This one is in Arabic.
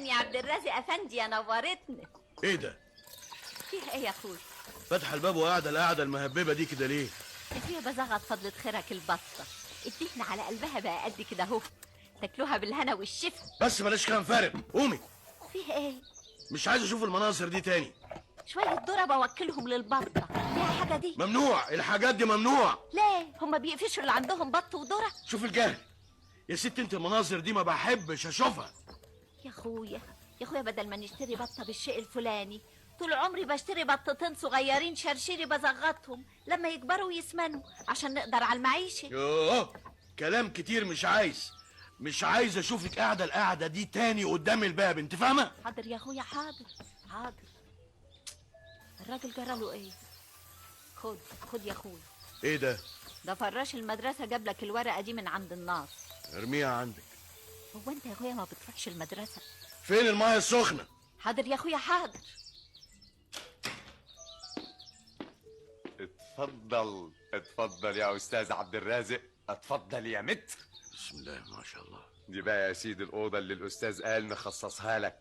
يا عبد الرازق افندي يا نورتني. ايه ده؟ فيها ايه يا اخوي؟ فاتحه الباب وقاعده القعده المهببه دي كده ليه؟ يا اخويا بزغط فضلة خيرك البطه، الدهن على قلبها بقى قد كده اهو، تاكلوها بالهنا والشفا. بس بلاش كلام فارغ، قومي. فيها ايه؟ مش عايز اشوف المناظر دي تاني. شويه ذره بوكلهم للبطه، ليها حاجه دي؟ ممنوع، الحاجات دي ممنوع. ليه؟ هما بيقفشوا اللي عندهم بط وذره؟ شوف الجهل يا ست، انت المناظر دي ما بحبش اشوفها. يا اخويا يا اخويا، بدل ما نشتري بطه بالشيء الفلاني، طول عمري بشتري بطتين صغيرين شرشيري بزغطهم لما يكبروا ويسمنوا عشان نقدر على المعيشه. يوه، كلام كتير. مش عايز اشوفك قاعده القعده دي تاني قدام الباب، انت فاهمه؟ حاضر يا اخويا، حاضر حاضر. الراجل جراله ايه؟ خد يا اخويا. ايه ده؟ ده فراش المدرسه جاب لك الورقه دي من عند الناس. ارميها عندك. هو انت يا اخويا ما بتروحش المدرسه؟ فين المايه السخنه؟ حاضر يا اخويا حاضر. اتفضل اتفضل يا استاذ عبد الرازق، اتفضل يا متر. بسم الله ما شاء الله. دي بقى يا سيدي الاوضه اللي الاستاذ قال نخصصها لك.